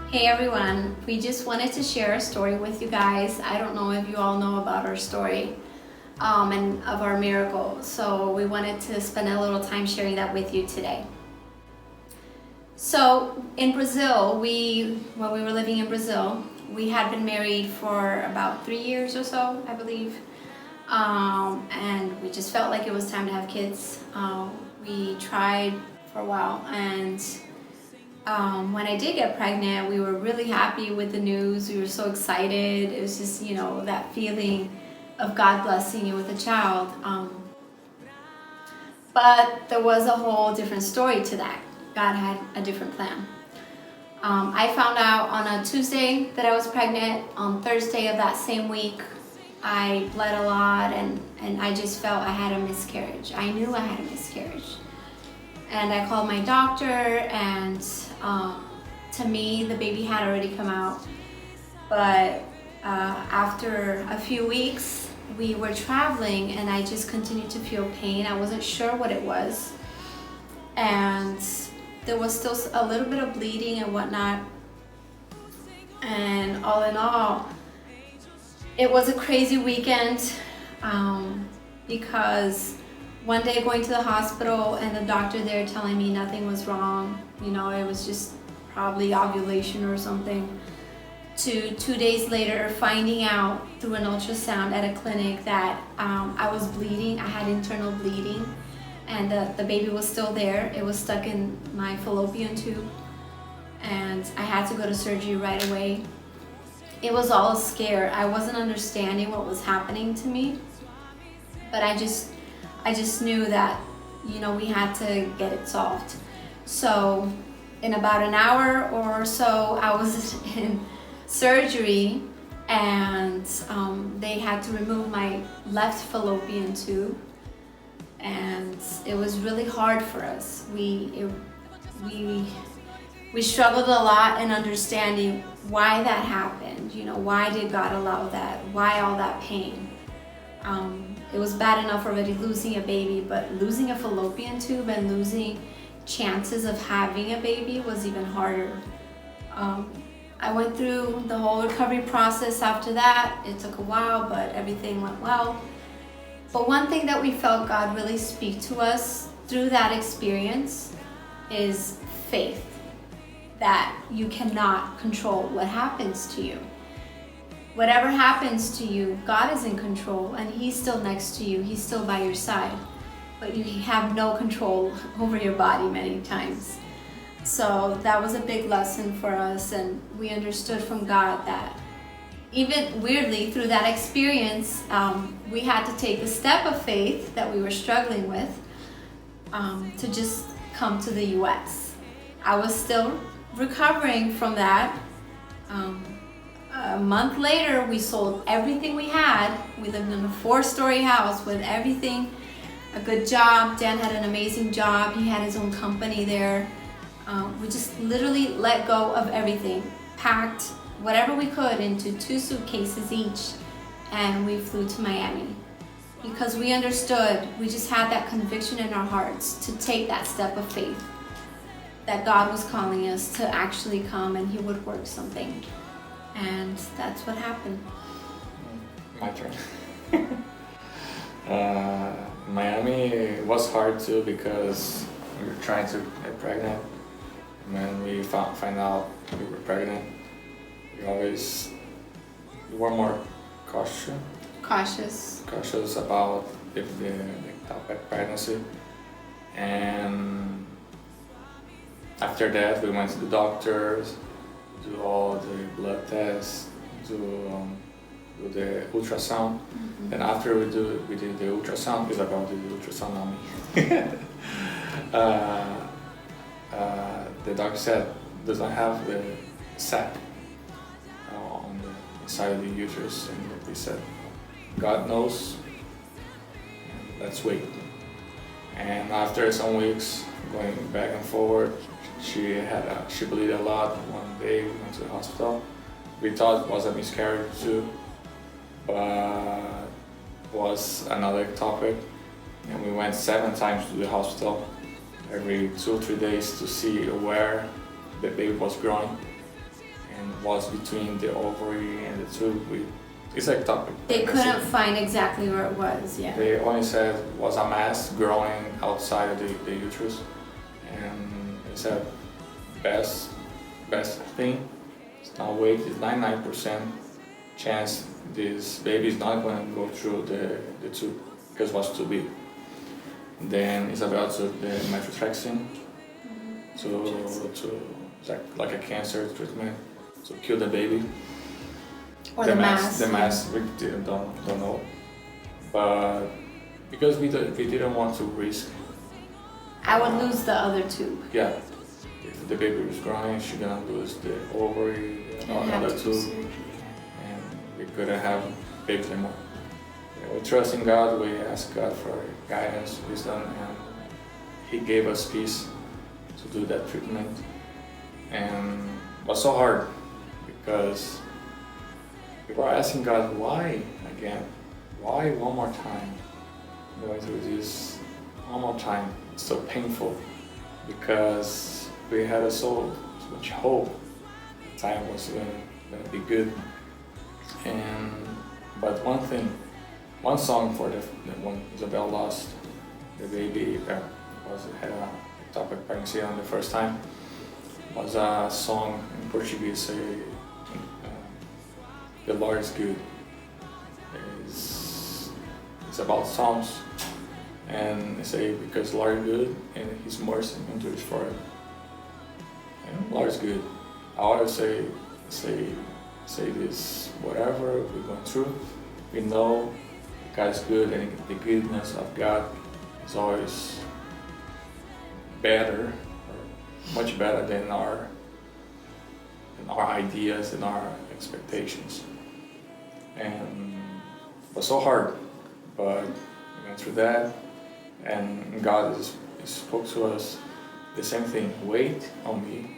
Hey everyone, we just wanted to share a story with you guys. I don't know if you all know about our story and of our miracle, so we wanted to spend a little time sharing that with you today. So in Brazil, when we were living in Brazil, we had been married for about 3 years or so, I believe, and we just felt like it was time to have kids. We tried for a while, and when I did get pregnant, we were really happy with the news. We were so excited. It was just, that feeling of God blessing you with a child. But there was a whole different story to that. God had a different plan. I found out on a Tuesday that I was pregnant. On Thursday of that same week, I bled a lot and I just felt I had a miscarriage. I knew I had a miscarriage. And I called my doctor, and to me, the baby had already come out. But after a few weeks, we were traveling, and I just continued to feel pain. I wasn't sure what it was. And there was still a little bit of bleeding and whatnot. And all in all, it was a crazy weekend because one day going to the hospital and the doctor there telling me nothing was wrong, it was just probably ovulation or something, to 2 days later finding out through an ultrasound at a clinic that I was bleeding. I had internal bleeding, and the baby was still there. It was stuck in my fallopian tube, and I had to go to surgery right away. It was all a scare. I wasn't understanding what was happening to me, but I just knew that, we had to get it solved. So in about an hour or so, I was in surgery, and they had to remove my left fallopian tube. And it was really hard for us. We struggled a lot in understanding why that happened. Why did God allow that? Why all that pain? It was bad enough already losing a baby, but losing a fallopian tube and losing chances of having a baby was even harder. I went through the whole recovery process after that. It took a while, but everything went well. But one thing that we felt God really speak to us through that experience is faith, that you cannot control what happens to you. Whatever happens to you, God is in control, and He's still next to you. He's still by your side, but you have no control over your body many times. So that was a big lesson for us, and we understood from God that even weirdly through that experience, we had to take a step of faith that we were struggling with to just come to the US. I was still recovering from that. A month later, we sold everything we had. We lived in a 4-story house with everything, a good job. Dan had an amazing job. He had his own company there. We just literally let go of everything, packed whatever we could into 2 suitcases each, and we flew to Miami because we understood, we just had that conviction in our hearts to take that step of faith, that God was calling us to actually come and He would work something. And that's what happened. My turn. Miami was hard too because we were trying to get pregnant. And when we find out we were pregnant, we were more cautious about the ectopic pregnancy. And after that, we went to the doctors, do all the blood tests, do the ultrasound. Mm-hmm. And after we did the ultrasound, Isabel did the ultrasound on me. The doctor said does not have the sac on the inside of the uterus, and they said, God knows, let's wait. And after some weeks going back and forward, she bleeded a lot. One day we went to the hospital. We thought it was a miscarriage too, but was another ectopic. And we went 7 times to the hospital every 2 or 3 days to see where the baby was growing. and was between the ovary and the tube. It's ectopic. They pregnancy. couldn't find exactly where it was, yeah. They only said it was a mass growing outside of the uterus, and they said best thing. It's not weight. It's 99% chance this baby is not going to go through the tube because it was too big. Then Isabel took the methotrexate to like a cancer treatment to kill the baby. Or the mass. The mass, we don't know. But because we didn't want to risk. I would lose the other tube. Yeah. If the baby was growing, she's gonna lose the ovary and other tube. And we couldn't have babies anymore. We trust in God, we ask God for guidance, wisdom, and He gave us peace to do that treatment. And it was so hard because we were asking God, why again? Why one more time? Going through this one more time. It's so painful because we had so much hope. The time was gonna be good. But one song for when Isabel lost the baby that had a ectopic pregnancy on the first time was a song in Portuguese. The Lord is good. It's about Psalms, and they say because the Lord is good and His mercy endures forever. And Lord is good. I always say this: whatever we're going through, we know God is good, and the goodness of God is always better, or much better than our ideas and our expectations. And it was so hard, but we went through that, and God spoke to us the same thing: wait on me,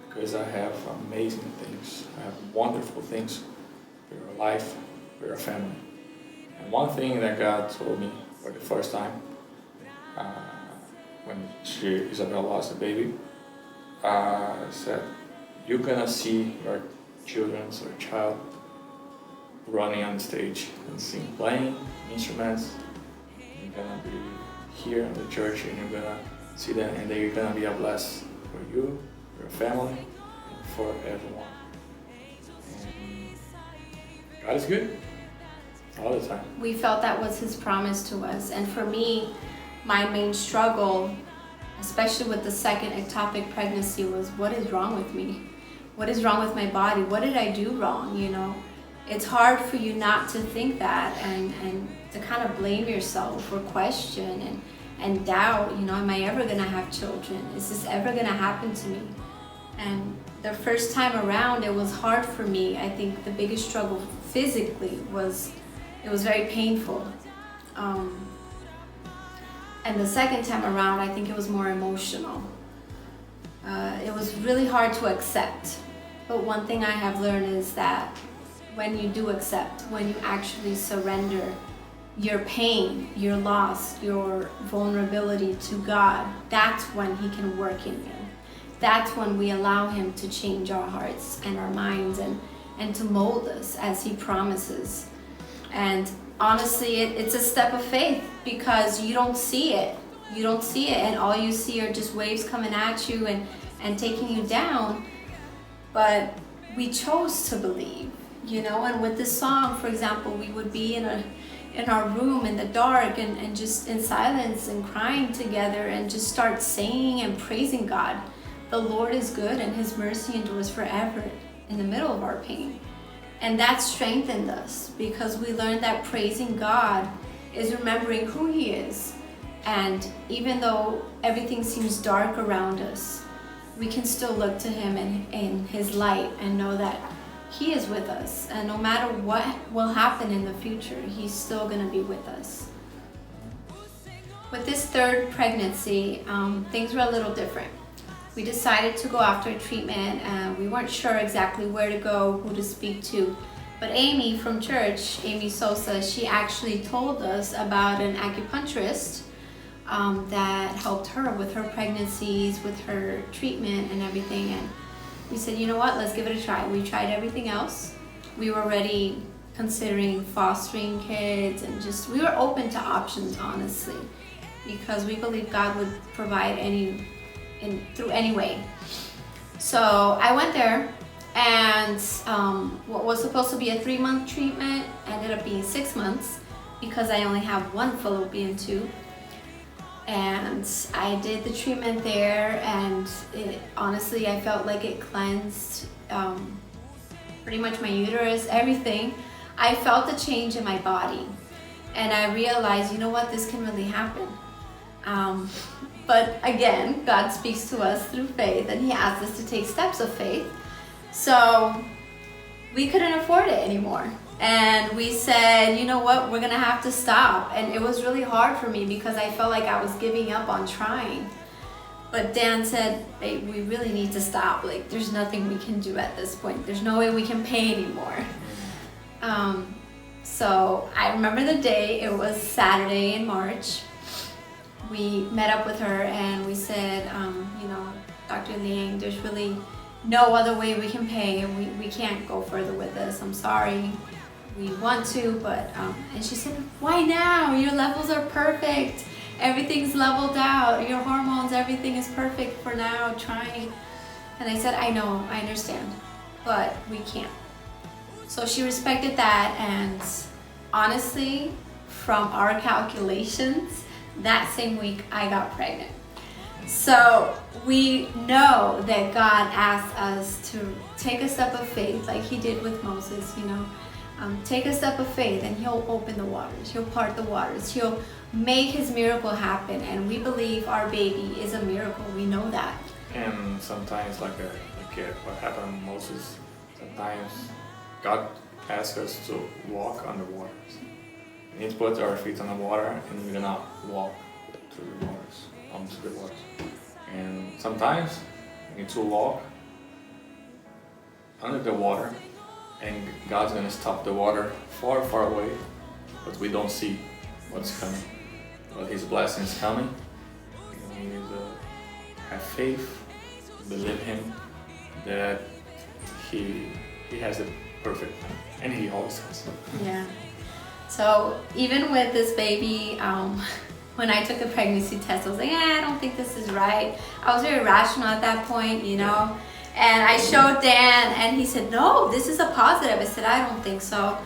because I have amazing things, I have wonderful things for your life, for your family. And one thing that God told me for the first time, when Isabel lost the baby, said, you're gonna see your children's or child running on the stage and sing, playing instruments. You're gonna be here in the church and you're gonna see them, and they're gonna be a blessing for you, for your family, and for everyone. And God is good all the time. We felt that was His promise to us, and for me, my main struggle, especially with the second ectopic pregnancy, was what is wrong with me? What is wrong with my body? What did I do wrong, you know? It's hard for you not to think that and to kind of blame yourself or question and doubt, you know, am I ever gonna have children? Is this ever gonna happen to me? And the first time around, it was hard for me. I think the biggest struggle physically was, it was very painful. And the second time around, I think it was more emotional. It was really hard to accept. But one thing I have learned is that when you do accept, when you actually surrender your pain, your loss, your vulnerability to God, that's when He can work in you. That's when we allow Him to change our hearts and our minds and to mold us as He promises. And honestly, it's a step of faith because you don't see it. You don't see it, and all you see are just waves coming at you and taking you down. But we chose to believe, you know. And with this song, for example, we would be in our room in the dark and just in silence and crying together and just start singing and praising God. The Lord is good and His mercy endures forever in the middle of our pain. And that strengthened us because we learned that praising God is remembering who He is. And even though everything seems dark around us, we can still look to Him in His light and know that He is with us. And no matter what will happen in the future, He's still going to be with us. With this third pregnancy, things were a little different. We decided to go after a treatment, and we weren't sure exactly where to go, who to speak to. But Amy from church, Amy Sosa, she actually told us about an acupuncturist that helped her with her pregnancies, with her treatment and everything. we said, you know what, let's give it a try. We tried everything else. We were already considering fostering kids, and just, we were open to options, honestly, because we believe God would provide through any way. So I went there, and what was supposed to be a 3-month treatment ended up being 6 months, because I only have one fallopian tube. And I did the treatment there, and honestly, I felt like it cleansed pretty much my uterus, everything. I felt a change in my body, and I realized, you know what, this can really happen. But again, God speaks to us through faith, and He asks us to take steps of faith. So we couldn't afford it anymore. And we said, you know what, we're gonna have to stop. And it was really hard for me because I felt like I was giving up on trying. But Dan said, babe, we really need to stop. Like, there's nothing we can do at this point. There's no way we can pay anymore. So I remember the day, it was Saturday in March. We met up with her and we said, you know, Dr. Liang, there's really no other way we can pay, and we can't go further with this. I'm sorry. We want to, but, and she said, why now? Your levels are perfect. Everything's leveled out. Your hormones, everything is perfect for now, trying. And I said, I know, I understand, but we can't. So she respected that, and honestly, from our calculations, that same week I got pregnant. So we know that God asked us to take a step of faith like He did with Moses, you know. Take a step of faith and He'll open the waters. He'll part the waters. He'll make His miracle happen. And we believe our baby is a miracle. We know that. And sometimes, like what happened with Moses, sometimes God asks us to walk on the waters. We need to put our feet on the water, and we're gonna walk through the waters, onto the waters. And sometimes we need to walk under the water, and God's gonna stop the water far, far away, but we don't see what's coming. But His blessing is coming. And we need to have faith, believe Him that He has the perfect plan, and He always has. Yeah. So even with this baby, when I took the pregnancy test, I was like, I don't think this is right. I was very rational at that point, you know. And I showed Dan, and he said, no, this is a positive. I said, I don't think so.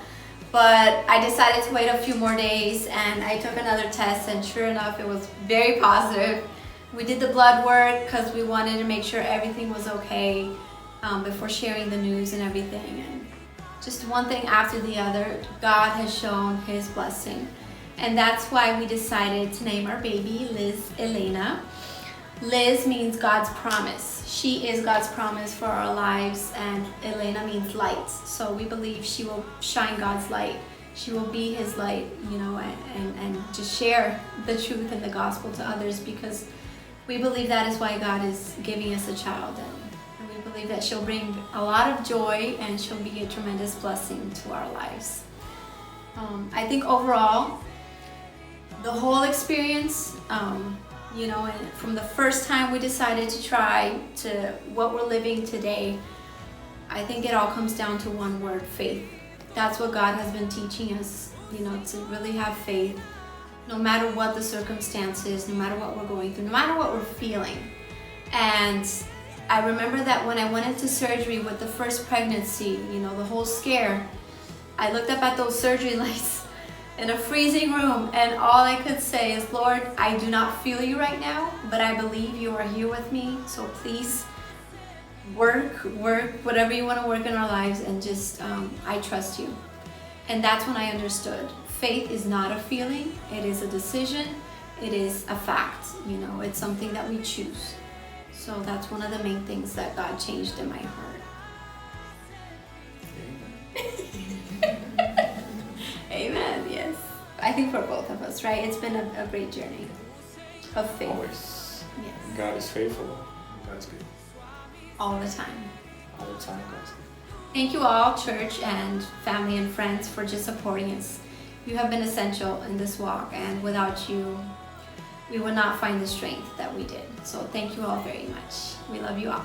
But I decided to wait a few more days, and I took another test, and sure enough, it was very positive. We did the blood work because we wanted to make sure everything was okay before sharing the news and everything. And just one thing after the other, God has shown His blessing. And that's why we decided to name our baby Liz Elena. Liz means God's promise. She is God's promise for our lives, and Elena means light. So we believe she will shine God's light. She will be His light, you know, and just share the truth and the gospel to others, because we believe that is why God is giving us a child. And we believe that she'll bring a lot of joy, and she'll be a tremendous blessing to our lives. I think overall, the whole experience, you know, and from the first time we decided to try to what we're living today, I think it all comes down to one word: faith. That's what God has been teaching us, you know, to really have faith, no matter what the circumstances, no matter what we're going through, no matter what we're feeling. And I remember that when I went into surgery with the first pregnancy, you know, the whole scare, I looked up at those surgery lights in a freezing room, and all I could say is, Lord, I do not feel You right now, but I believe You are here with me. So please work whatever You want to work in our lives, and just I trust You. And that's when I understood faith is not a feeling, it is a decision, it is a fact, you know, it's something that we choose. So that's one of the main things that God changed in my heart. Amen, yes. I think for both of us, right? It's been a great journey of faith. Always. Yes. God is faithful. God is good. All the time. All the time, God is good. Thank you all, church and family and friends, for just supporting us. You have been essential in this walk, and without you, we would not find the strength that we did. So thank you all very much. We love you all.